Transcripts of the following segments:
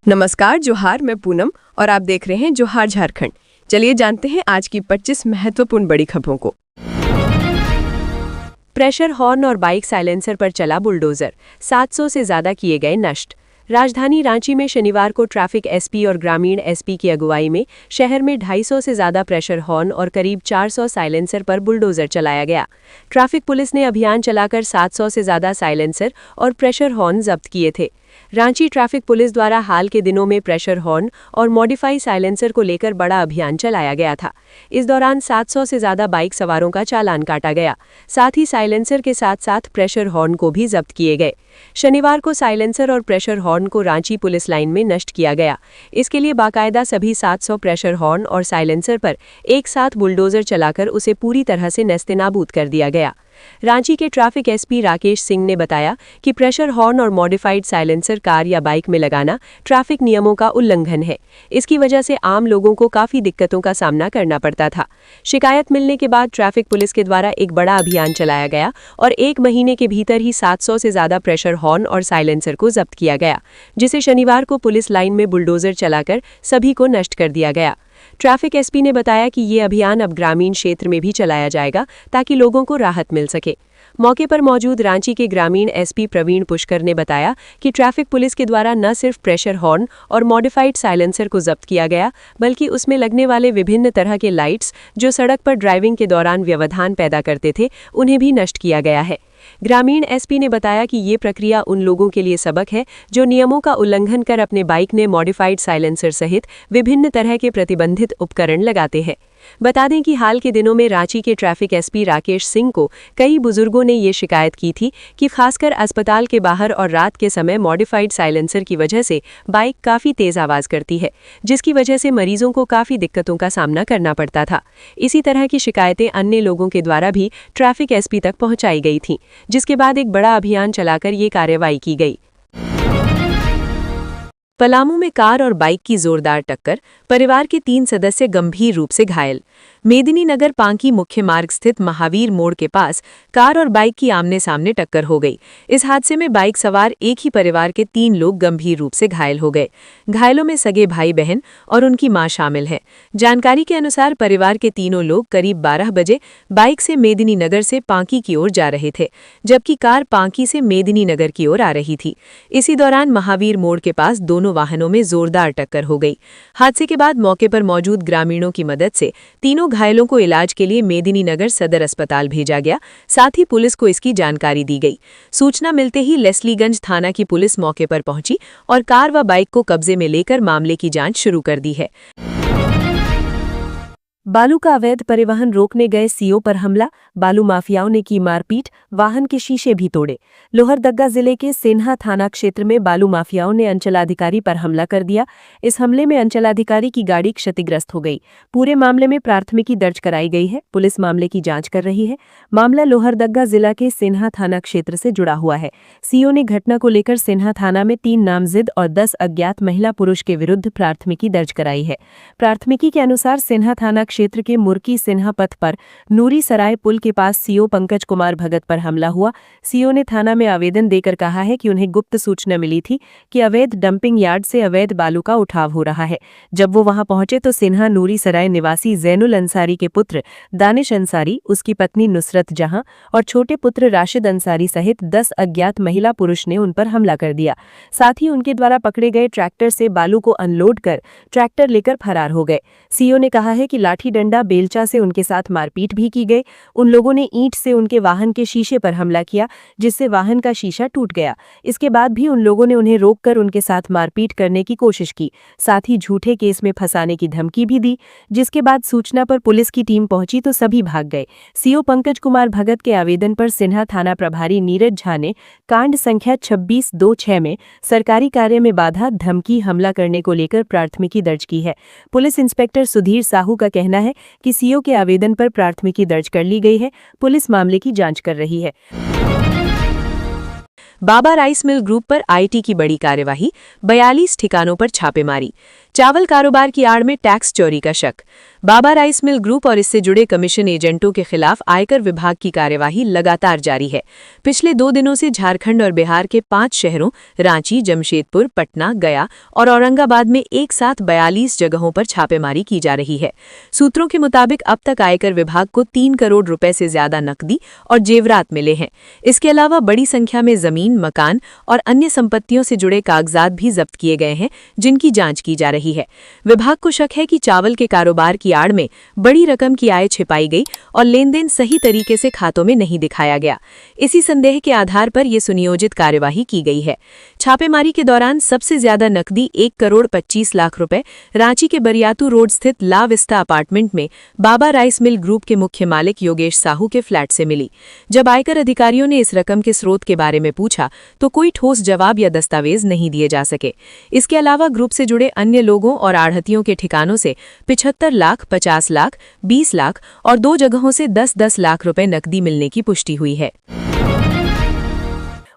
नमस्कार, जोहार। मैं पूनम और आप देख रहे हैं जोहार झारखंड। चलिए जानते हैं आज की 25 महत्वपूर्ण बड़ी खबरों को। प्रेशर हॉर्न और बाइक साइलेंसर पर चला बुलडोजर, 700 से ज्यादा किए गए नष्ट। राजधानी रांची में शनिवार को ट्रैफिक एसपी और ग्रामीण एसपी की अगुवाई में शहर में 250 से ज्यादा प्रेशर हॉर्न और करीब 400 साइलेंसर पर बुलडोजर चलाया गया। ट्रैफिक पुलिस ने अभियान चलाकर 700 से ज्यादा साइलेंसर और प्रेशर हॉर्न जब्त किए थे। रांची ट्रैफिक पुलिस द्वारा हाल के दिनों में प्रेशर हॉर्न और मॉडिफाई साइलेंसर को लेकर बड़ा अभियान चलाया गया था। इस दौरान 700 से ज्यादा बाइक सवारों का चालान काटा गया। साथ ही साइलेंसर के साथ साथ प्रेशर हॉर्न को भी जब्त किए गए। शनिवार को साइलेंसर और प्रेशर हॉर्न को रांची पुलिस लाइन में नष्ट किया गया। इसके लिए बाकायदा सभी 700 प्रेशर हॉर्न और साइलेंसर पर एक साथ बुलडोजर चलाकर उसे पूरी तरह से नेस्तनाबूद कर दिया गया। रांची के ट्रैफिक एसपी राकेश सिंह ने बताया कि प्रेशर हॉर्न और मॉडिफाइड साइलेंसर कार या बाइक में लगाना ट्रैफिक नियमों का उल्लंघन है। इसकी वजह से आम लोगों को काफी दिक्कतों का सामना करना पड़ता था। शिकायत मिलने के बाद ट्रैफिक पुलिस के द्वारा एक बड़ा अभियान चलाया गया और 1 महीने के भीतर ही 700 से ज्यादा प्रेशर हॉर्न और साइलेंसर को जब्त किया गया, जिसे शनिवार को पुलिस लाइन में बुलडोजर चलाकर सभी को नष्ट कर दिया गया। ट्रैफिक एसपी ने बताया कि ये अभियान अब ग्रामीण क्षेत्र में भी चलाया जाएगा ताकि लोगों को राहत मिल सके। मौके पर मौजूद रांची के ग्रामीण एसपी प्रवीण पुष्कर ने बताया कि ट्रैफिक पुलिस के द्वारा न सिर्फ प्रेशर हॉर्न और मॉडिफाइड साइलेंसर को जब्त किया गया, बल्कि उसमें लगने वाले विभिन्न तरह के लाइट्स जो सड़क पर ड्राइविंग के दौरान व्यवधान पैदा करते थे, उन्हें भी नष्ट किया गया है। ग्रामीण एसपी ने बताया कि ये प्रक्रिया उन लोगों के लिए सबक है जो नियमों का उल्लंघन कर अपने बाइक में मॉडिफाइड साइलेंसर सहित विभिन्न तरह के प्रतिबंधित उपकरण लगाते हैं। बता दें कि हाल के दिनों में रांची के ट्रैफिक एसपी राकेश सिंह को कई बुजुर्गों ने ये शिकायत की थी कि खासकर अस्पताल के बाहर और रात के समय मॉडिफाइड साइलेंसर की वजह से बाइक काफ़ी तेज़ आवाज़ करती है, जिसकी वजह से मरीजों को काफ़ी दिक्कतों का सामना करना पड़ता था। इसी तरह की शिकायतें अन्य लोगों के द्वारा भी ट्रैफिक एसपी तक पहुंचाई गई थीं, जिसके बाद एक बड़ा अभियान चलाकर ये कार्रवाई की गई। पलामू में कार और बाइक की जोरदार टक्कर, परिवार के 3 सदस्य गंभीर रूप से घायल। मेदिनीनगर पांकी मुख्य मार्ग स्थित महावीर मोड़ के पास कार और बाइक की आमने सामने टक्कर हो गई। इस हादसे में बाइक सवार एक ही परिवार के 3 लोग गंभीर रूप से घायल हो गए। घायलों में सगे भाई बहन और उनकी मां शामिल है। जानकारी के अनुसार परिवार के तीनों लोग करीब 12 बजे बाइक से मेदिनीनगर से पांकी की ओर जा रहे थे, जबकि कार पांकी से मेदिनीनगर की ओर आ रही थी। इसी दौरान महावीर मोड़ के पास दोनों वाहनों में जोरदार टक्कर हो गई। हादसे के बाद मौके पर मौजूद ग्रामीणों की मदद से तीनों घायलों को इलाज के लिए मेदिनीनगर सदर अस्पताल भेजा गया। साथ ही पुलिस को इसकी जानकारी दी गई। सूचना मिलते ही लेस्लीगंज थाना की पुलिस मौके पर पहुंची और कार व बाइक को कब्जे में लेकर मामले की जांच शुरू कर दी है। बालू का अवैध परिवहन रोकने गए सीओ पर हमला, बालू माफियाओं ने की मारपीट, वाहन के शीशे भी तोड़े। लोहरदग्गा जिले के सिन्हा थाना क्षेत्र में बालू माफियाओं ने अंचलाधिकारी पर हमला कर दिया। इस हमले में अंचलाधिकारी की गाड़ी क्षतिग्रस्त हो गई। पूरे मामले में प्राथमिकी दर्ज कराई गई है। पुलिस मामले की जांच कर रही है। मामला लोहरदग्गा जिला के सिन्हा थाना क्षेत्र से जुड़ा हुआ है। सीओ ने घटना को लेकर सिन्हा थाना में 3 नामजद और 10 अज्ञात महिला पुरुष के विरुद्ध प्राथमिकी दर्ज कराई है। प्राथमिकी के अनुसार सिन्हा थाना क्षेत्र के मुर्की सिन्हा पथ पर नूरी सराय पुल के पास सीओ पंकज कुमार भगत पर हमला हुआ। सीओ ने थाना में आवेदन देकर कहा है कि उन्हें गुप्त सूचना मिली थी कि अवैध डंपिंग यार्ड से अवैध बालू का उठाव हो रहा है। जब वो वहां पहुंचे तो सिन्हा नूरी सराय निवासी जैनुल अंसारी के पुत्र दानिश अंसारी, उसकी पत्नी नुसरत जहां और छोटे पुत्र राशिद अंसारी सहित 10 अज्ञात महिला पुरुष ने उन पर हमला कर दिया। साथ ही उनके द्वारा पकड़े गए ट्रैक्टर से बालू को अनलोड कर ट्रैक्टर लेकर फरार हो गए। सीओ ने कहा है कि लाठी डंडा बेलचा से उनके साथ मारपीट भी की गई। उन लोगों ने ईंट से उनके वाहन के शीशे पर हमला किया, जिससे वाहन का शीशा टूट गया। इसके बाद भी उन लोगों ने उन्हें रोककर उनके साथ मारपीट करने की कोशिश की। साथ ही झूठे केस में फंसाने की धमकी भी दी, जिसके बाद सूचना पर पुलिस की टीम पहुंची तो सभी भाग गए। सीओ पंकज कुमार भगत के आवेदन पर सिन्हा थाना प्रभारी नीरज झा ने कांड संख्या 2626 में सरकारी कार्य में बाधा, धमकी, हमला करने को लेकर प्राथमिकी दर्ज की है। पुलिस इंस्पेक्टर सुधीर साहू का कहना है कि सीओ के आवेदन पर प्राथमिकी दर्ज कर ली गई है। पुलिस मामले की जांच कर रही है। बाबा राइस मिल ग्रुप पर आईटी की बड़ी कार्यवाही, 42 ठिकानों पर छापेमारी। चावल कारोबार की आड़ में टैक्स चोरी का शक। बाबा राइस मिल ग्रुप और इससे जुड़े कमीशन एजेंटों के खिलाफ आयकर विभाग की कार्यवाही लगातार जारी है। पिछले 2 दिनों से झारखंड और बिहार के 5 शहरों रांची, जमशेदपुर, पटना, गया और औरंगाबाद में एक साथ 42 जगहों पर छापेमारी की जा रही है। सूत्रों के मुताबिक अब तक आयकर विभाग को 3 करोड़ रुपए से ज्यादा नकदी और जेवरात मिले हैं। इसके अलावा बड़ी संख्या में जमीन, मकान और अन्य संपत्तियों से जुड़े कागजात भी जब्त किए गए हैं, जिनकी जांच की जा रही है। विभाग को शक है कि चावल के कारोबार की आड़ में बड़ी रकम की आय छिपाई गई और लेनदेन सही तरीके से खातों में नहीं दिखाया गया। इसी संदेह के आधार पर यह सुनियोजित कार्यवाही की गई है। छापेमारी के दौरान सबसे ज्यादा नकदी 1 करोड़ 25 लाख रुपए रांची के बरियातू रोड स्थित ला विस्टा अपार्टमेंट में बाबा राइस मिल ग्रुप के मुख्य मालिक योगेश साहू के फ्लैट से मिली। जब आयकर अधिकारियों ने इस रकम के स्रोत के बारे में पूछा तो कोई ठोस जवाब या दस्तावेज नहीं दिए जा सके। इसके अलावा ग्रुप से जुड़े अन्य लोगों और आढ़तियों के ठिकानों से 75 लाख, 50 लाख, 20 लाख और 2 जगहों से 10-10 लाख रुपए नकदी मिलने की पुष्टि हुई है।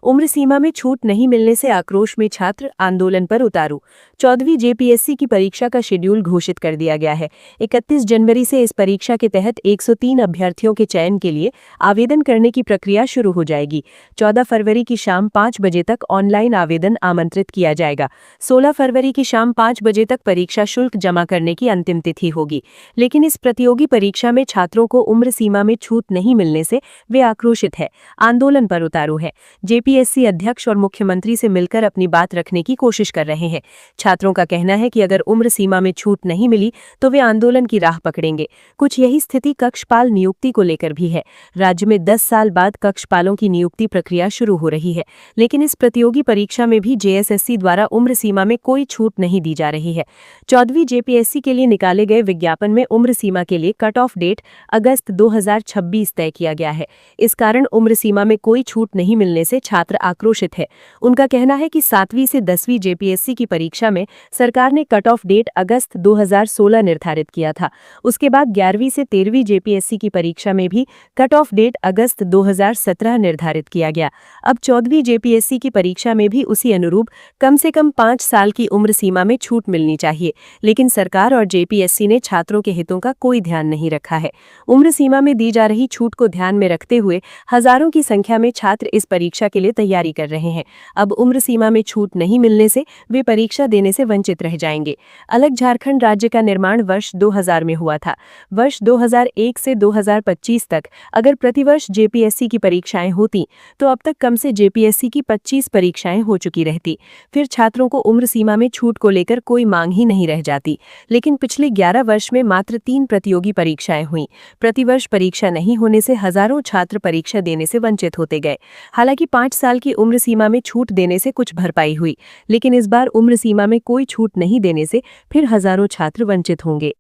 उम्र सीमा में छूट नहीं मिलने से आक्रोश में छात्र आंदोलन पर उतारू। 14वीं जेपीएससी की परीक्षा का शेड्यूल घोषित कर दिया गया है। 31 जनवरी से इस परीक्षा के तहत 103 अभ्यर्थियों के चयन के लिए आवेदन करने की प्रक्रिया शुरू हो जाएगी। 14 फरवरी की शाम 5 बजे तक ऑनलाइन आवेदन आमंत्रित किया जाएगा। 16 फरवरी की शाम 5 बजे तक परीक्षा शुल्क जमा करने की अंतिम तिथि होगी। लेकिन इस प्रतियोगी परीक्षा में छात्रों को उम्र सीमा में छूट नहीं मिलने से वे आक्रोशित है, आंदोलन पर उतारू है। जेपीएससी अध्यक्ष और मुख्यमंत्री से मिलकर अपनी बात रखने की कोशिश कर रहे हैं। छात्रों का कहना है कि अगर उम्र सीमा में छूट नहीं मिली तो वे आंदोलन की राह पकड़ेंगे। कुछ यही स्थिति कक्षपाल नियुक्ति को लेकर भी है। राज्य में 10 साल बाद कक्षपालों की नियुक्ति प्रक्रिया शुरू हो रही है, लेकिन इस प्रतियोगी परीक्षा में भी जेएसएससी द्वारा उम्र सीमा में कोई छूट नहीं दी जा रही है। 14वीं जेपीएससी के लिए निकाले गए विज्ञापन में उम्र सीमा के लिए कट ऑफ डेट अगस्त 2026 तय किया गया है। इस कारण उम्र सीमा में कोई छूट नहीं मिलने से छात्र आक्रोशित है। उनका कहना है कि 7वीं से 10वीं जेपीएससी की परीक्षा में सरकार ने कट ऑफ डेट अगस्त 2016 निर्धारित किया था। उसके बाद 11वीं से 13वीं जेपीएससी की परीक्षा में भी कट ऑफ डेट अगस्त 2017 निर्धारित किया गया। अब 14वीं जेपीएससी की परीक्षा में भी उसी अनुरूप कम से कम 5 साल की उम्र सीमा में छूट मिलनी चाहिए, लेकिन सरकार और जेपीएससी ने छात्रों के हितों का कोई ध्यान नहीं रखा है। उम्र सीमा में दी जा रही छूट को ध्यान में रखते हुए हजारों की संख्या में छात्र इस परीक्षा के लिए तैयारी कर रहे हैं। अब उम्र सीमा में छूट नहीं मिलने से वे परीक्षा देने से वंचित रह जाएंगे। अलग झारखंड राज्य का निर्माण वर्ष 2000 में हुआ था। वर्ष 2001 से 2025 तक अगर प्रतिवर्ष जेपीएससी की परीक्षाएं होती तो अब तक कम से जेपीएससी की 25 परीक्षाएं हो चुकी रहती। फिर छात्रों को उम्र सीमा में छूट को लेकर कोई मांग ही नहीं रह जाती। लेकिन पिछले 11 वर्ष में मात्र 3 प्रतियोगी परीक्षाएं हुई। प्रतिवर्ष परीक्षा नहीं होने से हजारों छात्र परीक्षा देने से वंचित होते गए। हालांकि 5 साल की उम्र सीमा में छूट देने से कुछ भरपाई हुई, लेकिन इस बार उम्र सीमा में कोई छूट नहीं देने से फिर हजारों छात्र वंचित होंगे।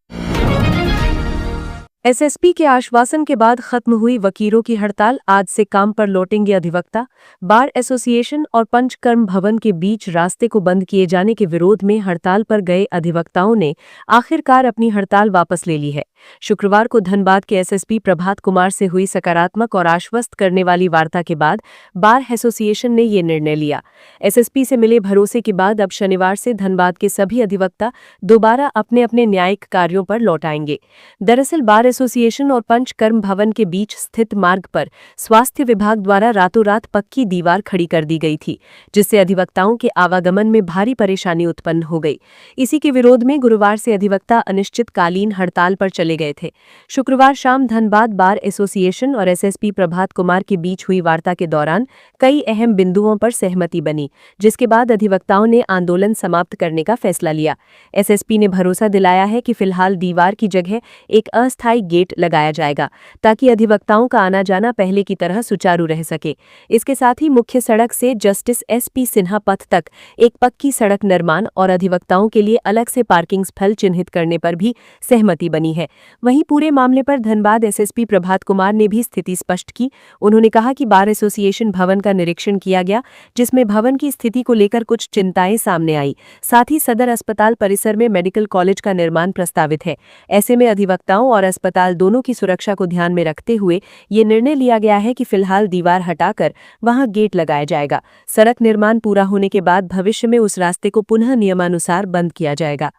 एसएसपी के आश्वासन के बाद खत्म हुई वकीलों की हड़ताल, आज से काम पर लौटेंगे अधिवक्ता। बार एसोसिएशन और पंचकर्म भवन के बीच रास्ते को बंद किए जाने के विरोध में हड़ताल पर गए अधिवक्ताओं ने आखिरकार अपनी हड़ताल वापस ले ली है। शुक्रवार को धनबाद के एसएसपी प्रभात कुमार से हुई सकारात्मक और आश्वस्त करने वाली वार्ता के बाद बार एसोसिएशन ने ये निर्णय लिया। एसएसपी से मिले भरोसे के बाद अब शनिवार से धनबाद के सभी अधिवक्ता दोबारा अपने अपने न्यायिक कार्यों पर लौट आएंगे। दरअसल बार एसोसिएशन और पंचकर्म भवन के बीच स्थित मार्ग पर स्वास्थ्य विभाग द्वारा रातों रात पक्की दीवार खड़ी कर दी गई थी, जिससे अधिवक्ताओं के आवागमन में भारी परेशानी उत्पन्न हो गई। इसी के विरोध में गुरुवार से अधिवक्ता अनिश्चितकालीन हड़ताल पर चले गए थे। शुक्रवार शाम धनबाद बार एसोसिएशन और एसएसपी प्रभात कुमार के बीच हुई वार्ता के दौरान कई अहम बिंदुओं पर सहमति बनी, जिसके बाद अधिवक्ताओं ने आंदोलन समाप्त करने का फैसला लिया। एसएसपी ने भरोसा दिलाया है कि फिलहाल दीवार की जगह एक अस्थायी गेट लगाया जाएगा, ताकि अधिवक्ताओं का आना जाना पहले की तरह सुचारू रह सके। इसके साथ ही मुख्य सड़क से जस्टिस एसपी सिन्हा पथ तक एक पक्की सड़क निर्माण और अधिवक्ताओं के लिए अलग से पार्किंग स्थल चिन्हित करने पर भी सहमति बनी है। वहीं पूरे मामले पर धनबाद एसएसपी प्रभात कुमार ने भी स्थिति स्पष्ट की। उन्होंने कहा कि बार एसोसिएशन भवन का निरीक्षण किया गया, जिसमें भवन की स्थिति को लेकर कुछ चिंताएं सामने आई। साथ ही सदर अस्पताल परिसर में मेडिकल कॉलेज का निर्माण प्रस्तावित है। ऐसे में अधिवक्ताओं और अस्पताल दोनों की सुरक्षा को ध्यान में रखते हुए ये निर्णय लिया गया है कि फिलहाल दीवार हटाकर वहां गेट लगाया जाएगा। सड़क निर्माण पूरा होने के बाद भविष्य में उस रास्ते को पुनः नियमानुसार बंद किया जाएगा।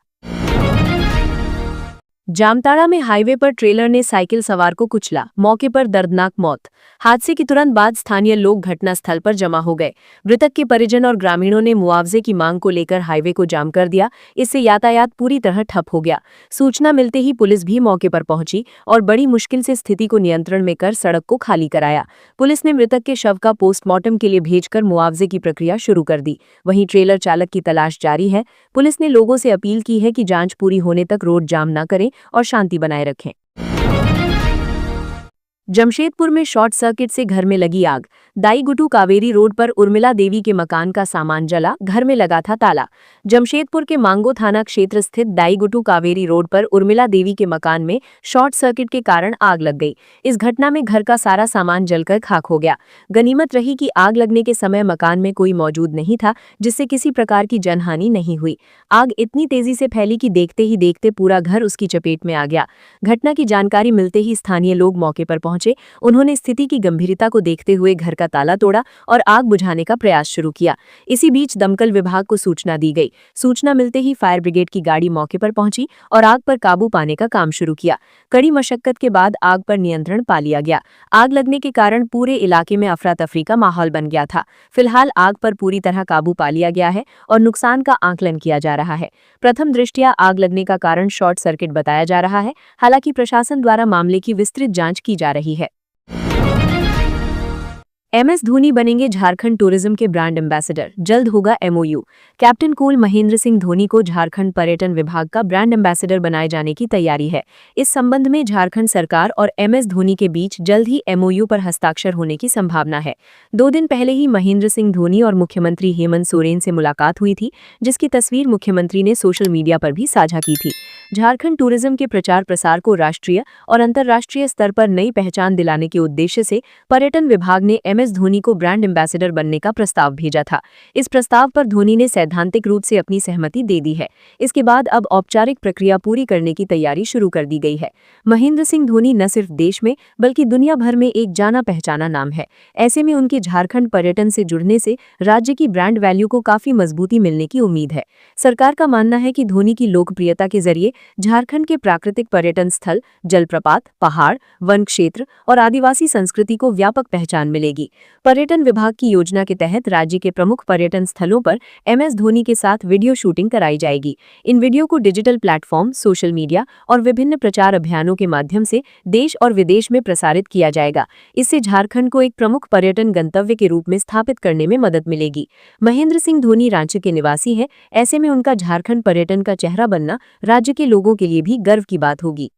जामताड़ा में हाईवे पर ट्रेलर ने साइकिल सवार को कुचला, मौके पर दर्दनाक मौत। हादसे के तुरंत बाद स्थानीय लोग घटनास्थल पर जमा हो गए। मृतक के परिजन और ग्रामीणों ने मुआवजे की मांग को लेकर हाईवे को जाम कर दिया। इससे यातायात पूरी तरह ठप हो गया। सूचना मिलते ही पुलिस भी मौके पर पहुंची और बड़ी मुश्किल से स्थिति को नियंत्रण में कर सड़क को खाली कराया। पुलिस ने मृतक के शव का पोस्टमार्टम के लिए भेजकर मुआवजे की प्रक्रिया शुरू कर दी। वहीं ट्रेलर चालक की तलाश जारी है। पुलिस ने लोगों से अपील की है कि जांच पूरी होने तक रोड जाम न करें और शांति बनाए रखें। जमशेदपुर में शॉर्ट सर्किट से घर में लगी आग। दाईगुटू कावेरी रोड पर उर्मिला देवी के मकान का सामान जला, घर में लगा था ताला। जमशेदपुर के मांगो थाना क्षेत्र स्थित दाईगुटू कावेरी रोड पर उर्मिला देवी के मकान में शॉर्ट सर्किट के कारण आग लग गई। इस घटना में घर का सारा सामान जलकर खाक हो गया। गनीमत रही कि आग लगने के समय मकान में कोई मौजूद नहीं था, जिससे किसी प्रकार की जनहानि नहीं हुई। आग इतनी तेजी से फैली कि देखते ही देखते पूरा घर उसकी चपेट में आ गया। घटना की जानकारी मिलते ही स्थानीय लोग मौके पर पहुंचे। उन्होंने स्थिति की गंभीरता को देखते हुए घर का ताला तोड़ा और आग बुझाने का प्रयास शुरू किया। इसी बीच दमकल विभाग को सूचना दी गई। सूचना मिलते ही फायर ब्रिगेड की गाड़ी मौके पर पहुंची और आग पर काबू पाने का काम शुरू किया। कड़ी मशक्कत के बाद आग पर नियंत्रण पा लिया गया। आग लगने के कारण पूरे इलाके में अफरा तफरी का माहौल बन गया था। फिलहाल आग पर पूरी तरह काबू पा लिया गया है और नुकसान का आकलन किया जा रहा है। प्रथम दृष्टया आग लगने का कारण शॉर्ट सर्किट बताया जा रहा है। हालांकि प्रशासन द्वारा मामले की विस्तृत जांच की जा रही है। MS धोनी बनेंगे झारखंड टूरिज्म के ब्रांड एम्बेसडर, जल्द होगा MOU। Captain cool Mahendra Singh Dhoni को झारखंड पर्यटन विभाग का ब्रांड एम्बेसडर बनाए जाने की तैयारी है। इस संबंध में झारखंड सरकार और MS धोनी के बीच जल्द ही MOU पर हस्ताक्षर होने की संभावना है। 2 दिन पहले ही महेंद्र सिंह धोनी और मुख्यमंत्री हेमंत सोरेन से मुलाकात हुई थी, जिसकी तस्वीर मुख्यमंत्री ने सोशल मीडिया पर भी साझा की थी। झारखंड टूरिज्म के प्रचार प्रसार को राष्ट्रीय और अंतर्राष्ट्रीय स्तर पर नई पहचान दिलाने के उद्देश्य से पर्यटन विभाग ने MS धोनी को ब्रांड एम्बेसडर बनने का प्रस्ताव भेजा था। इस प्रस्ताव पर धोनी ने सैद्धांतिक रूप से अपनी सहमति दे दी है। इसके बाद अब औपचारिक प्रक्रिया पूरी करने की तैयारी शुरू कर दी गई है। महेंद्र सिंह धोनी न सिर्फ देश में बल्कि दुनिया भर में एक जाना पहचाना नाम है। ऐसे में उनके झारखंड पर्यटन से जुड़ने से राज्य की ब्रांड वैल्यू को काफी मजबूती मिलने की उम्मीद है। सरकार का मानना है कि धोनी की लोकप्रियता के जरिए झारखंड के प्राकृतिक पर्यटन स्थल, जलप्रपात, पहाड़, वन क्षेत्र और आदिवासी संस्कृति को व्यापक पहचान मिलेगी। पर्यटन विभाग की योजना के तहत राज्य के प्रमुख पर्यटन स्थलों पर MS धोनी के साथ वीडियो शूटिंग कराई जाएगी। इन वीडियो को डिजिटल प्लेटफॉर्म, सोशल मीडिया और विभिन्न प्रचार अभियानों के माध्यम से देश और विदेश में प्रसारित किया जाएगा। इससे झारखंड को एक प्रमुख पर्यटन गंतव्य के रूप में स्थापित करने में मदद मिलेगी। महेंद्र सिंह धोनी रांची के निवासी हैं। ऐसे में उनका झारखंड पर्यटन का चेहरा बनना राज्य के लोगों के लिए भी गर्व की बात होगी।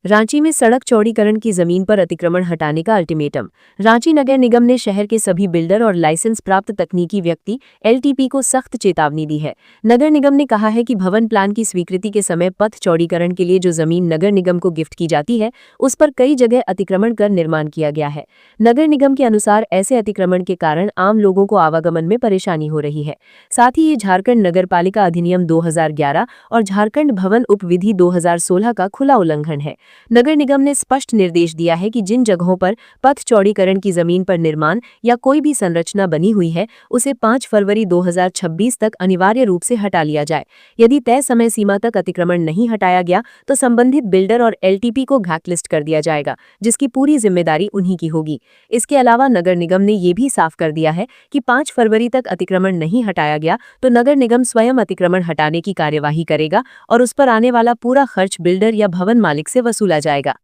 रांची में सड़क चौड़ीकरण की जमीन पर अतिक्रमण हटाने का अल्टीमेटम। रांची नगर निगम ने शहर के सभी बिल्डर और लाइसेंस प्राप्त तकनीकी व्यक्ति LTP को सख्त चेतावनी दी है। नगर निगम ने कहा है कि भवन प्लान की स्वीकृति के समय पथ चौड़ीकरण के लिए जो जमीन नगर निगम को गिफ्ट की जाती है, उस पर कई जगह अतिक्रमण कर निर्माण किया गया है। नगर निगम के अनुसार ऐसे अतिक्रमण के कारण आम लोगों को आवागमन में परेशानी हो रही है। साथ ही ये झारखंड नगरपालिका अधिनियम 2011 और झारखंड भवन उपविधि 2016 का खुला उल्लंघन है। नगर निगम ने स्पष्ट निर्देश दिया है कि जिन जगहों पर पथ चौड़ीकरण की जमीन पर निर्माण या कोई भी संरचना बनी हुई है, उसे 5 फरवरी 2026 तक अनिवार्य रूप से हटा लिया जाए। यदि तय समय सीमा तक अतिक्रमण नहीं हटाया गया तो संबंधित बिल्डर और LTP को ब्लैकलिस्ट कर दिया जाएगा, जिसकी पूरी जिम्मेदारी उन्हीं की होगी। इसके अलावा नगर निगम ने ये भी साफ कर दिया है कि 5 फरवरी तक अतिक्रमण नहीं हटाया गया तो नगर निगम स्वयं अतिक्रमण हटाने की कार्यवाही करेगा और उस पर आने वाला पूरा खर्च बिल्डर या भवन मालिक से वसूला जाएगा।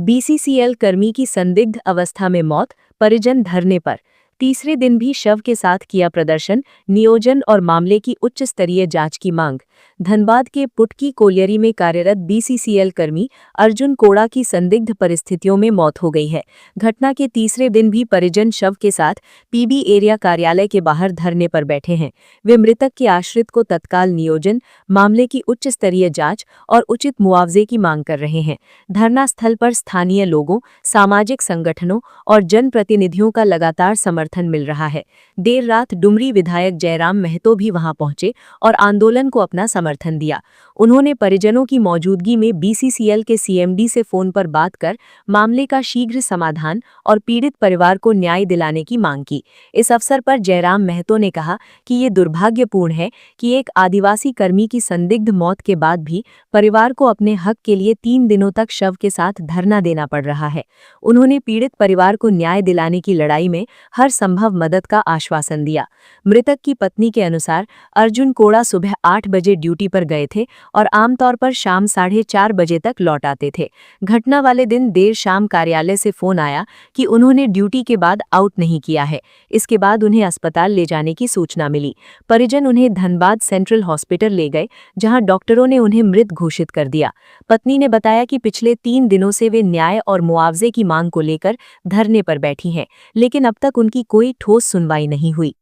BCCL कर्मी की संदिग्ध अवस्था में मौत, परिजन धरने पर। तीसरे दिन भी शव के साथ किया प्रदर्शन, नियोजन और मामले की उच्च स्तरीय जांच की मांग। धनबाद के पुटकी कोलियरी में कार्यरत BCCL कर्मी अर्जुन कोड़ा की संदिग्ध परिस्थितियों में मौत हो गई है। घटना के तीसरे दिन भी परिजन शव के साथ PB एरिया कार्यालय के बाहर धरने पर बैठे हैं। वे मृतक के आश्रित को तत्काल नियोजन, मामले की उच्च स्तरीय जांच और उचित मुआवजे की मांग कर रहे हैं। धरना स्थल पर स्थानीय लोगों, सामाजिक संगठनों और जनप्रतिनिधियों का लगातार समर्थन मिल रहा है। देर रात डुमरी विधायक जयराम महतो भी वहां पहुंचे और आंदोलन को अपना समर्थन समर्थन दिया। उन्होंने परिजनों की मौजूदगी में बीसीसीएल के सीएमडी से फोन पर बात कर मामले का शीघ्र समाधान और पीड़ित परिवार को न्याय दिलाने की मांग की। इस अवसर पर जयराम महतो ने कहा कि ये दुर्भाग्यपूर्ण है कि एक आदिवासी कर्मी की संदिग्ध मौत के बाद भी परिवार को अपने हक के लिए 3 दिनों तक शव के साथ धरना देना पड़ रहा है। उन्होंने पीड़ित परिवार को न्याय दिलाने की लड़ाई में हर संभव मदद का आश्वासन दिया। मृतक की पत्नी के अनुसार अर्जुन कोड़ा सुबह 8 बजे ड्यूटी पर गए थे और आमतौर पर शाम 4:30 बजे तक लौट आते थे। घटना वाले दिन देर शाम कार्यालय से फोन आया कि उन्होंने ड्यूटी के बाद आउट नहीं किया है। इसके बाद उन्हें अस्पताल ले जाने की सूचना मिली। परिजन उन्हें धनबाद सेंट्रल हॉस्पिटल ले गए, जहां डॉक्टरों ने उन्हें मृत घोषित कर दिया। पत्नी ने बताया कि पिछले 3 दिनों से वे न्याय और मुआवजे की मांग को लेकर धरने पर बैठी हैं, लेकिन अब तक उनकी कोई ठोस सुनवाई नहीं हुई।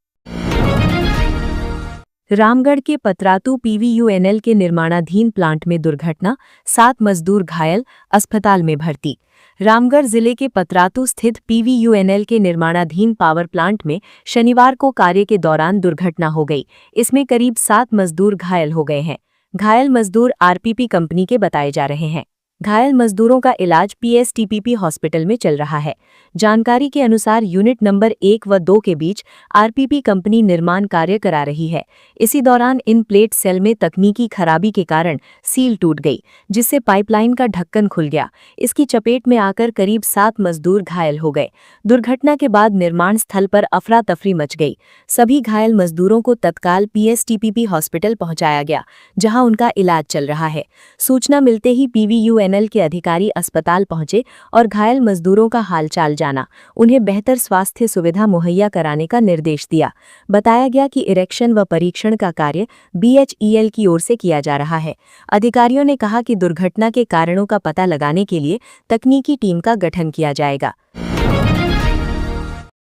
रामगढ़ के पतरातू पीवीयूएनएल के निर्माणाधीन प्लांट में दुर्घटना, 7 मजदूर घायल, अस्पताल में भर्ती। रामगढ़ जिले के पतरातू स्थित पीवीयूएनएल के निर्माणाधीन पावर प्लांट में शनिवार को कार्य के दौरान दुर्घटना हो गई। इसमें करीब 7 मजदूर घायल हो गए हैं। घायल मजदूर आरपीपी कंपनी के बताए जा रहे हैं। घायल मजदूरों का इलाज पीएसटीपीपी हॉस्पिटल में चल रहा है। जानकारी के अनुसार यूनिट नंबर 1 व 2 के बीच आरपीपी कंपनी निर्माण कार्य करा रही है। इसी दौरान इन प्लेट सेल में तकनीकी खराबी के कारण सील टूट गई, जिससे पाइपलाइन का ढक्कन खुल गया। इसकी चपेट में आकर करीब 7 मजदूर घायल हो गए। दुर्घटना के बाद निर्माण स्थल पर अफरा तफरी मच गई। सभी घायल मजदूरों को तत्काल पीएसटीपीपी हॉस्पिटल पहुंचाया गया, जहां उनका इलाज चल रहा है। सूचना मिलते ही पीवीयूएनएल के अधिकारी अस्पताल पहुंचे और घायल मजदूरों का हालचाल जाना, उन्हें बेहतर स्वास्थ्य सुविधा मुहैया कराने का निर्देश दिया। बताया गया कि इरेक्शन व परीक्षण का कार्य बीएचईएल की ओर से किया जा रहा है। अधिकारियों ने कहा कि दुर्घटना के कारणों का पता लगाने के लिए तकनीकी टीम का गठन किया जाएगा।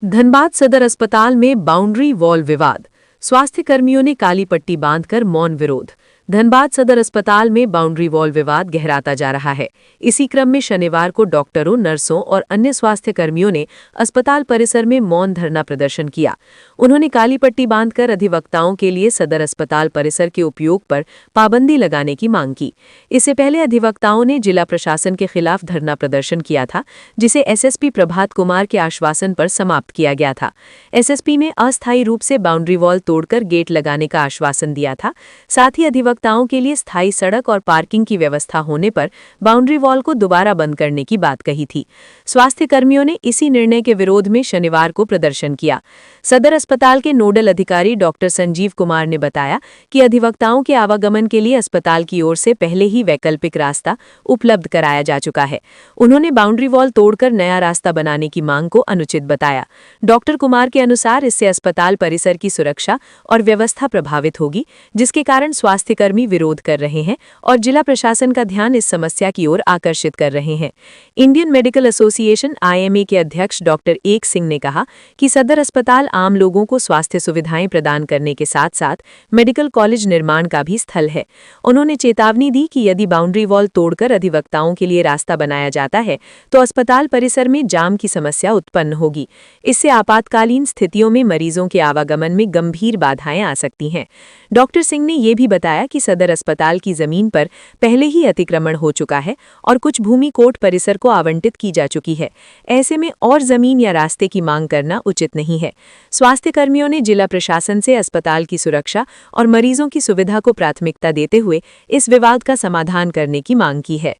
धनबाद सदर अस्पताल में बाउंड्री वॉल विवाद, स्वास्थ्य कर्मियों ने काली पट्टी बांधकर मौन विरोध। धनबाद सदर अस्पताल में बाउंड्री वॉल विवाद गहराता जा रहा है। इसी क्रम में शनिवार को डॉक्टरों, नर्सों और अन्य स्वास्थ्य कर्मियों ने अस्पताल परिसर में मौन धरना प्रदर्शन किया। उन्होंने काली पट्टी बांधकर अधिवक्ताओं के लिए सदर अस्पताल परिसर के उपयोग पर पाबंदी लगाने की मांग की। इससे पहले अधिवक्ताओं ने जिला प्रशासन के खिलाफ धरना प्रदर्शन किया था, जिसे एसएसपी प्रभात कुमार के आश्वासन पर समाप्त किया गया था। एसएसपी में अस्थायी रूप से बाउंड्री वॉल तोड़कर गेट लगाने का आश्वासन दिया था। साथ ही अधिवक्ताओं के लिए स्थायी सड़क और पार्किंग की व्यवस्था होने पर बाउंड्री वॉल को दोबारा बंद करने की बात कही थी। स्वास्थ्य कर्मियों ने इसी निर्णय के विरोध में शनिवार को प्रदर्शन किया। सदर अस्पताल के नोडल अधिकारी डॉक्टर संजीव कुमार ने बताया कि अधिवक्ताओं के आवागमन के लिए अस्पताल की ओर से पहले ही वैकल्पिक रास्ता उपलब्ध कराया जा चुका है। उन्होंने बाउंड्री वॉल तोड़कर नया रास्ता बनाने की मांग को अनुचित बताया। डॉक्टर कुमार के अनुसार इससे अस्पताल परिसर की सुरक्षा और व्यवस्था प्रभावित होगी, जिसके कारण स्वास्थ्य कर्मी विरोध कर रहे हैं और जिला प्रशासन का ध्यान इस समस्या की ओर आकर्षित कर रहे हैं। इंडियन मेडिकल एसोसिएशन (IMA) के अध्यक्ष डॉक्टर एक सिंह ने कहा कि सदर अस्पताल आम लोगों को स्वास्थ्य सुविधाएं प्रदान करने के साथ साथ मेडिकल कॉलेज निर्माण का भी स्थल है। उन्होंने चेतावनी दी कि यदि बाउंड्री वॉल तोड़कर अधिवक्ताओं के लिए रास्ता बनाया जाता है तो अस्पताल परिसर में जाम की समस्या उत्पन्न होगी। इससे आपातकालीन स्थितियों में मरीजों के आवागमन में गंभीर बाधाएं आ सकती हैं। डॉक्टर सिंह ने यह भी बताया कि सदर अस्पताल की जमीन पर पहले ही अतिक्रमण हो चुका है और कुछ भूमि कोर्ट परिसर को आवंटित की जा चुकी है। ऐसे में और जमीन या रास्ते की मांग करना उचित नहीं है। स्वास्थ्य कर्मियों ने जिला प्रशासन से अस्पताल की सुरक्षा और मरीजों की सुविधा को प्राथमिकता देते हुए इस विवाद का समाधान करने की मांग की है।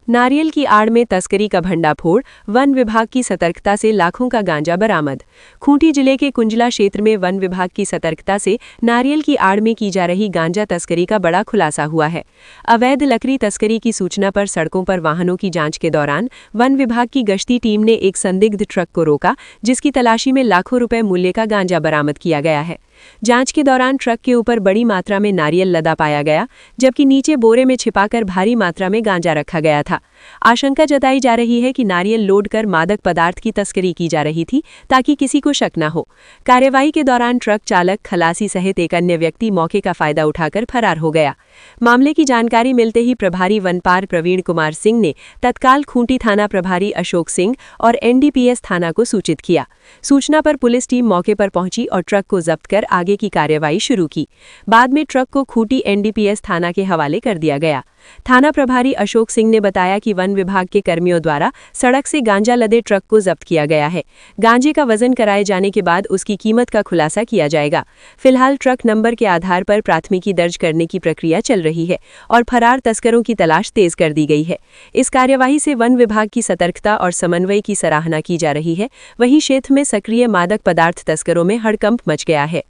नारियल की आड़ में तस्करी का भंडाफोड़, वन विभाग की सतर्कता से लाखों का गांजा बरामद। खूंटी जिले के कुंजला क्षेत्र में वन विभाग की सतर्कता से नारियल की आड़ में की जा रही गांजा तस्करी का बड़ा खुलासा हुआ है। अवैध लकड़ी तस्करी की सूचना पर सड़कों पर वाहनों की जांच के दौरान वन विभाग की गश्ती टीम ने एक संदिग्ध ट्रक को रोका, जिसकी तलाशी में लाखों रुपए मूल्य का गांजा बरामद किया गया है। जांच के दौरान ट्रक के ऊपर बड़ी मात्रा में नारियल लदा पाया गया, जबकि नीचे बोरे में छिपाकर भारी मात्रा में गांजा रखा गया था। आशंका जताई जा रही है कि नारियल लोड कर मादक पदार्थ की तस्करी की जा रही थी ताकि किसी को शक न हो। कार्यवाही के दौरान ट्रक चालक, खलासी सहित एक अन्य व्यक्ति मौके का फायदा उठाकर फरार हो गया। मामले की जानकारी मिलते ही प्रभारी वनपाल प्रवीण कुमार सिंह ने तत्काल खूंटी थाना प्रभारी अशोक सिंह और एनडीपीएस थाना को सूचित किया। सूचना पर पुलिस टीम मौके पर पहुंची और ट्रक को जब्त कर आगे की कार्यवाही शुरू की। बाद में ट्रक को खूंटी एनडीपीएस थाना के हवाले कर दिया गया। थाना प्रभारी अशोक सिंह ने बताया कि वन विभाग के कर्मियों द्वारा सड़क से गांजा लदे ट्रक को जब्त किया गया है। गांजे का वजन कराए जाने के बाद उसकी कीमत का खुलासा किया जाएगा। फिलहाल ट्रक नंबर के आधार पर प्राथमिकी दर्ज करने की प्रक्रिया चल रही है और फरार तस्करों की तलाश तेज कर दी गई है। इस कार्यवाही से वन विभाग की सतर्कता और समन्वय की सराहना की जा रही है। वहीं क्षेत्र में सक्रिय मादक पदार्थ तस्करों में हड़कंप मच गया है।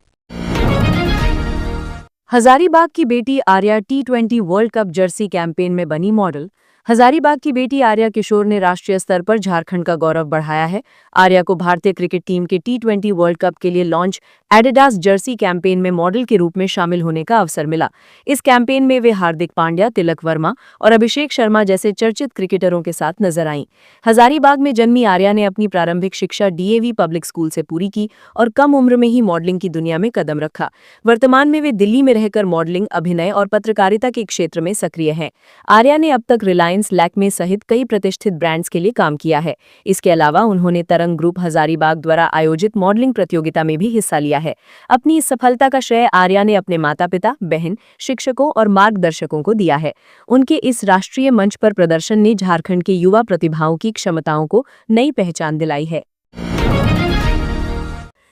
हजारीबाग की बेटी Arya T20 world cup Jersey campaign में बनी मॉडल। हजारीबाग की बेटी आर्या किशोर ने राष्ट्रीय स्तर पर झारखंड का गौरव बढ़ाया है। आर्या को भारतीय क्रिकेट टीम के T20 वर्ल्ड कप के लिए लॉन्च एडिडास जर्सी कैंपेन में मॉडल के रूप में शामिल होने का अवसर मिला। इस कैंपेन में वे हार्दिक पांड्या, तिलक वर्मा और अभिषेक शर्मा जैसे चर्चित क्रिकेटरों के साथ नजर आईं। हजारीबाग में जन्मी आर्या ने अपनी प्रारंभिक शिक्षा DAV पब्लिक स्कूल से पूरी की और कम उम्र में ही मॉडलिंग की दुनिया में कदम रखा। वर्तमान में वे दिल्ली में रहकर मॉडलिंग, अभिनय और पत्रकारिता के क्षेत्र में सक्रिय हैं। आर्या ने अब तक रिलायंस, लैक्मे सहित कई प्रतिष्ठित ब्रांड्स के लिए काम किया है। इसके अलावा उन्होंने तरंग ग्रुप हजारीबाग द्वारा आयोजित मॉडलिंग प्रतियोगिता में भी हिस्सा लिया है। अपनी इस सफलता का श्रेय आर्या ने अपने माता-पिता, बहन, शिक्षकों और मार्गदर्शकों को दिया है। उनके इस राष्ट्रीय मंच पर प्रदर्शन ने झारखंड के युवा प्रतिभाओं की क्षमताओं को नई पहचान दिलाई है।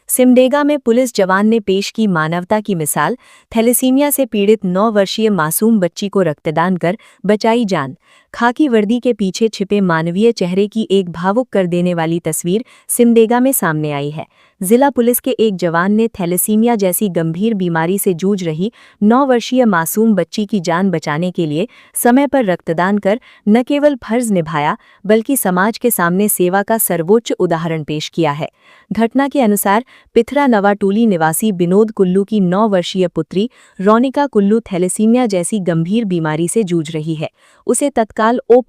सिमडेगा में पुलिस जवान ने पेश की मानवता की मिसाल। थैलेसीमिया से पीड़ित 9 वर्षीय मासूम बच्ची को रक्तदान कर बचाई जान। खाकी वर्दी के पीछे छिपे मानवीय चेहरे की एक भावुक कर देने वाली तस्वीर सिमडेगा में सामने आई है। जिला पुलिस के एक जवान ने थैलेसीमिया जैसी गंभीर बीमारी से जूझ रही 9 वर्षीय मासूम बच्ची की जान बचाने के लिए समय पर रक्तदान कर न केवल फर्ज निभाया बल्कि समाज के सामने सेवा का सर्वोच्च उदाहरण पेश किया है। घटना के अनुसार पिथरा नवाटोली निवासी विनोद कुल्लू की 9 वर्षीय पुत्री रोनिका कुल्लू थैलेसीमिया जैसी गंभीर बीमारी से जूझ रही है। उसे तत्काल O+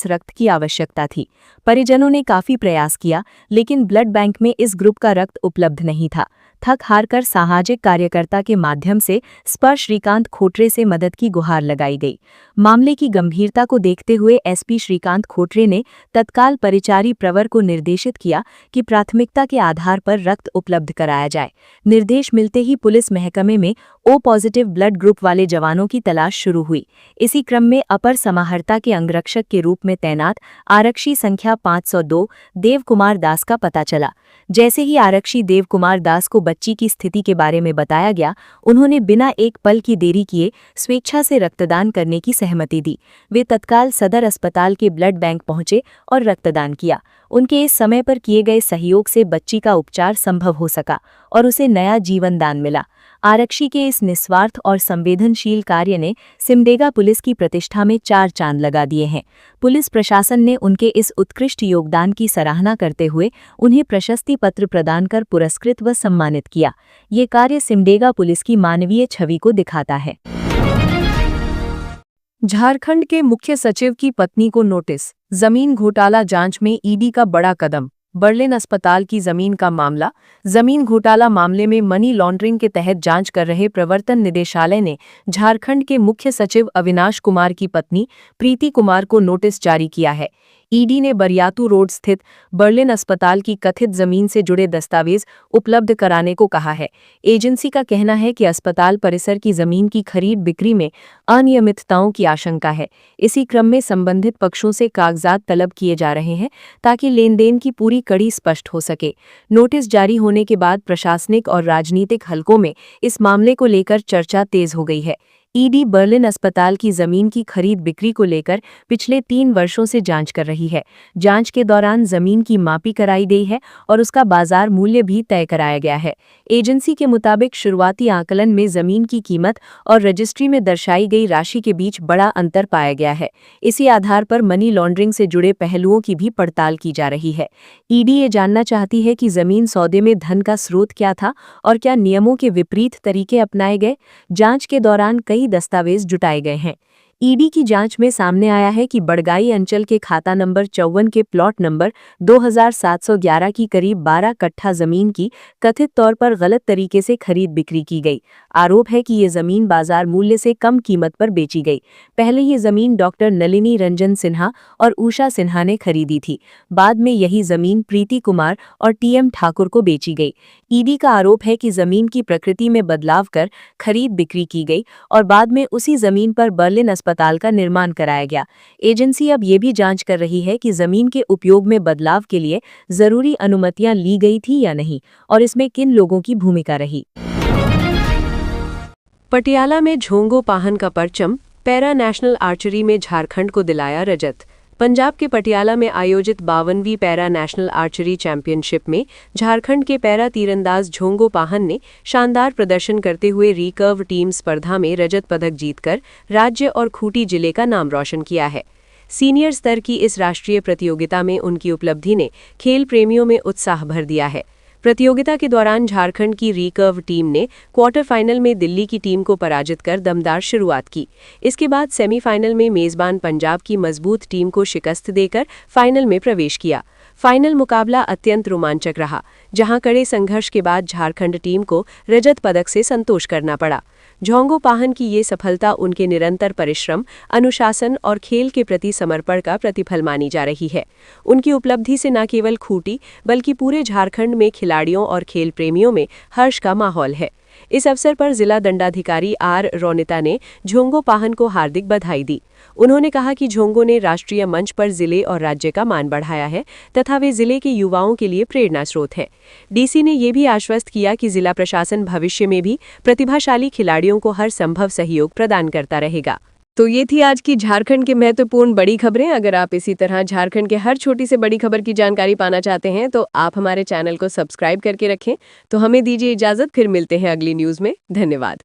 रक्त की आवश्यकता थी। परिजनों ने काफी प्रयास किया, लेकिन ब्लड बैंक में इस ग्रुप का रक्त उपलब्ध नहीं था। थक हार कर सामाजिक कार्यकर्ता के माध्यम से स्पर्श श्रीकांत खोटरे से मदद की गुहार लगाई गई। मामले की गंभीरता को देखते हुए SP श्रीकांत खोटरे ने तत्काल परिचारी प्रवर को निर्देशित किया कि प्राथमिकता के आधार पर रक्त उपलब्ध कराया जाए। निर्देश मिलते ही पुलिस महकमे में O+ ब्लड ग्रुप वाले जवानों की तलाश शुरू हुई। इसी क्रम में अपर समाहर्ता के अंगरक्षक के रूप में तैनात आरक्षी संख्या 502 देव कुमार दास का पता चला। जैसे ही आरक्षी देव कुमार दास को बच्ची की स्थिति के बारे में बताया गया, उन्होंने बिना एक पल की देरी किए स्वेच्छा से रक्तदान करने की सहमति दी। वे तत्काल सदर अस्पताल के ब्लड बैंक पहुंचे और रक्तदान किया। उनके इस समय पर किए गए सहयोग से बच्ची का उपचार संभव हो सका और उसे नया जीवन दान मिला। आरक्षी के इस निस्वार्थ और संवेदनशील कार्य ने सिमडेगा पुलिस की प्रतिष्ठा में 4 चांद लगा दिए हैं। पुलिस प्रशासन ने उनके इस उत्कृष्ट योगदान की सराहना करते हुए उन्हें प्रशस्ति पत्र प्रदान कर पुरस्कृत व सम्मानित किया। ये कार्य सिमडेगा पुलिस की मानवीय छवि को दिखाता है। झारखंड के मुख्य सचिव की पत्नी को नोटिस। जमीन घोटाला जांच में ईडी का बड़ा कदम। बर्लिन अस्पताल की जमीन का मामला। जमीन घोटाला मामले में मनी लॉन्ड्रिंग के तहत जांच कर रहे प्रवर्तन निदेशालय ने झारखंड के मुख्य सचिव अविनाश कुमार की पत्नी प्रीति कुमार को नोटिस जारी किया है। ईडी ने बरियातू रोड स्थित बर्लिन अस्पताल की कथित जमीन से जुड़े दस्तावेज उपलब्ध कराने को कहा है। एजेंसी का कहना है कि अस्पताल परिसर की जमीन की खरीद बिक्री में अनियमितताओं की आशंका है। इसी क्रम में संबंधित पक्षों से कागजात तलब किए जा रहे हैं ताकि लेन देन की पूरी कड़ी स्पष्ट हो सके। नोटिस जारी होने के बाद प्रशासनिक और राजनीतिक हलकों में इस मामले को लेकर चर्चा तेज हो गई है। ईडी बर्लिन अस्पताल की जमीन की खरीद बिक्री को लेकर पिछले 3 वर्षों से जांच कर रही है। जांच के दौरान जमीन की मापी कराई गई है और उसका बाजार मूल्य भी तय कराया गया है। एजेंसी के मुताबिक शुरुआती आकलन में जमीन की कीमत और रजिस्ट्री में दर्शाई गई राशि के बीच बड़ा अंतर पाया गया है। इसी आधार पर मनी लॉन्ड्रिंग से जुड़े पहलुओं की भी पड़ताल की जा रही है। ईडी ये जानना चाहती है कि जमीन सौदे में धन का स्रोत क्या था और क्या नियमों के विपरीत तरीके अपनाए गए। जांच के दौरान कई दस्तावेज जुटाए गए हैं। ईडी की जांच में सामने आया है कि बड़गाई अंचल के खाता नंबर 54 के प्लॉट नंबर 2711 की करीब 12 कट्ठा जमीन की कथित तौर पर गलत तरीके से खरीद बिक्री की गई। आरोप है कि ये जमीन बाजार मूल्य से कम कीमत पर बेची गई। पहले ये जमीन डॉक्टर नलिनी रंजन सिन्हा और उषा सिन्हा ने खरीदी थी। बाद में यही जमीन प्रीति कुमार और टीएम ठाकुर को बेची गई। ईडी का आरोप है कि जमीन की प्रकृति में बदलाव कर खरीद बिक्री की गई और बाद में उसी जमीन पर बर्लिन अस्पताल का निर्माण कराया गया। एजेंसी अब ये भी जांच कर रही है कि जमीन के उपयोग में बदलाव के लिए जरूरी अनुमतियां ली गई थी या नहीं और इसमें किन लोगों की भूमिका रही। पटियाला में झोंगो पाहन का परचम, पैरा नेशनल आर्चरी में झारखंड को दिलाया रजत। पंजाब के पटियाला में आयोजित 52वीं पैरा नेशनल आर्चरी चैंपियनशिप में झारखंड के पैरा तीरंदाज झोंगो पाहन ने शानदार प्रदर्शन करते हुए रिकर्व टीम स्पर्धा में रजत पदक जीतकर राज्य और खूंटी जिले का नाम रोशन किया है। सीनियर स्तर की इस राष्ट्रीय प्रतियोगिता में उनकी उपलब्धि ने खेल प्रेमियों में उत्साह भर दिया है। प्रतियोगिता के दौरान झारखंड की रिकर्व टीम ने क्वार्टर फाइनल में दिल्ली की टीम को पराजित कर दमदार शुरुआत की। इसके बाद सेमीफाइनल में मेजबान पंजाब की मजबूत टीम को शिकस्त देकर फाइनल में प्रवेश किया। फाइनल मुकाबला अत्यंत रोमांचक रहा, जहां कड़े संघर्ष के बाद झारखंड टीम को रजत पदक से संतोष करना पड़ा। झोंगो पाहन की ये सफलता उनके निरंतर परिश्रम, अनुशासन और खेल के प्रति समर्पण का प्रतिफल मानी जा रही है। उनकी उपलब्धि से न केवल खूंटी बल्कि पूरे झारखंड में खिलाड़ियों और खेल प्रेमियों में हर्ष का माहौल है। इस अवसर पर जिला दंडाधिकारी आर रोनिता ने झोंगो पाहन को हार्दिक बधाई दी। उन्होंने कहा कि झोंगो ने राष्ट्रीय मंच पर जिले और राज्य का मान बढ़ाया है तथा वे जिले के युवाओं के लिए प्रेरणा स्रोत हैं। डीसी ने ये भी आश्वस्त किया कि जिला प्रशासन भविष्य में भी प्रतिभाशाली खिलाड़ियों को हर संभव सहयोग प्रदान करता रहेगा। तो ये थी आज की झारखंड के महत्वपूर्ण बड़ी खबरें। अगर आप इसी तरह झारखंड के हर छोटी से बड़ी खबर की जानकारी पाना चाहते हैं तो आप हमारे चैनल को सब्सक्राइब करके रखें। तो हमें दीजिए इजाजत, फिर मिलते हैं अगली न्यूज़ में। धन्यवाद।